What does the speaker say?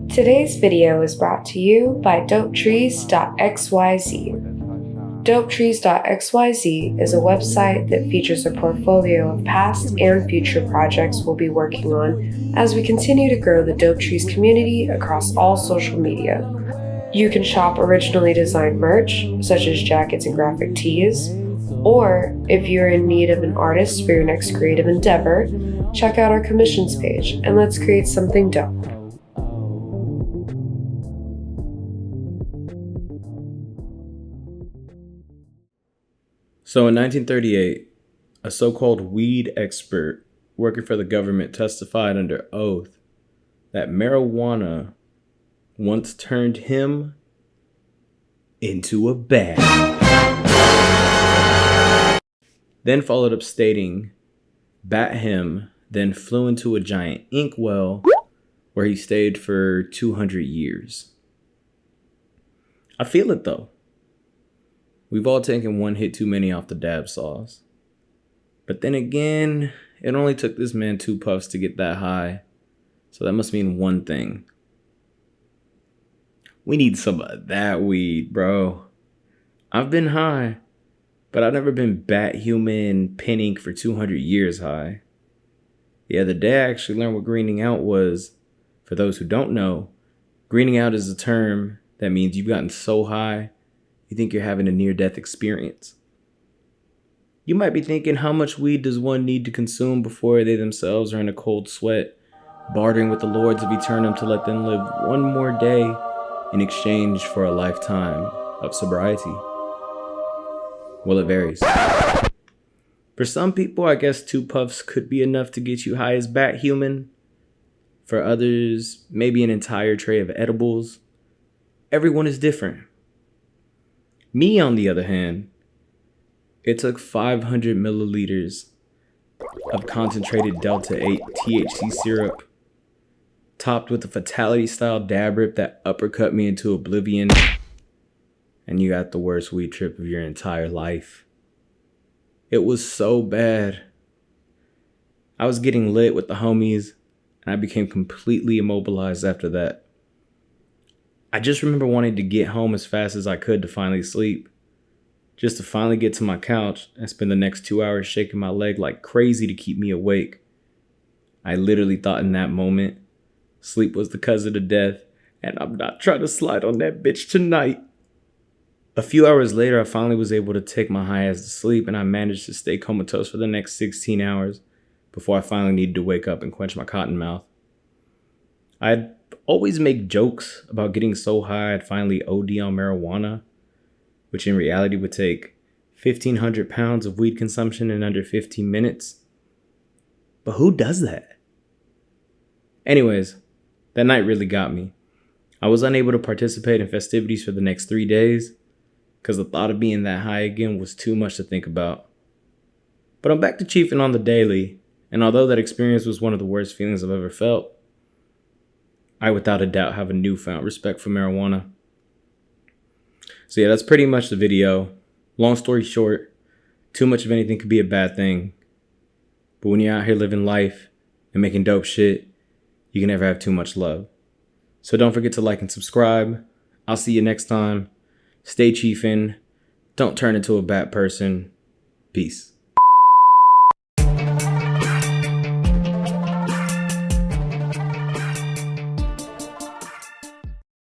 Today's video is brought to you by DopeTrees.xyz. DopeTrees.xyz is a website that features a portfolio of past and future projects we'll be working on as we continue to grow the DopeTrees community across all social media. You can shop originally designed merch, such as jackets and graphic tees, or if you're in need of an artist for your next creative endeavor, check out our commissions page and let's create something dope. So in 1938, a so-called weed expert working for the government testified under oath that marijuana once turned him into a bat. Then followed up stating, bat him then flew into a giant inkwell where he stayed for 200 years. I feel it though. We've all taken one hit too many off the dab sauce. But then again, it only took this man 2 puffs to get that high. So that must mean one thing. We need some of that weed, bro. I've been high, but I've never been bat human pinning for 200 years high. The other day I actually learned what greening out was. For those who don't know, greening out is a term that means you've gotten so high you think you're having a near-death experience. You might be thinking, how much weed does one need to consume before they themselves are in a cold sweat, bartering with the lords of Eternum to let them live one more day in exchange for a lifetime of sobriety? Well, it varies. For some people, I guess 2 puffs could be enough to get you high as bat human. For others, maybe an entire tray of edibles. Everyone is different. Me, on the other hand, it took 500 milliliters of concentrated Delta 8 THC syrup, topped with a fatality-style dab rip that uppercut me into oblivion, and you got the worst weed trip of your entire life. It was so bad. I was getting lit with the homies, and I became completely immobilized after that. I just remember wanting to get home as fast as I could to finally sleep. Just to finally get to my couch and spend the next 2 hours shaking my leg like crazy to keep me awake. I literally thought in that moment, sleep was the cousin of death, and I'm not trying to slide on that bitch tonight. A few hours later, I finally was able to take my high ass to sleep, and I managed to stay comatose for the next 16 hours before I finally needed to wake up and quench my cotton mouth. I'd always make jokes about getting so high I'd finally OD on marijuana, which in reality would take 1,500 pounds of weed consumption in under 15 minutes. But who does that? Anyways, that night really got me. I was unable to participate in festivities for the next 3 days because the thought of being that high again was too much to think about. But I'm back to chiefing on the daily, and although that experience was one of the worst feelings I've ever felt, I without a doubt have a newfound respect for marijuana. So yeah, that's pretty much the video. Long story short, too much of anything could be a bad thing. But when you're out here living life and making dope shit, you can never have too much love. So don't forget to like and subscribe. I'll see you next time. Stay chiefin'. Don't turn into a bad person. Peace.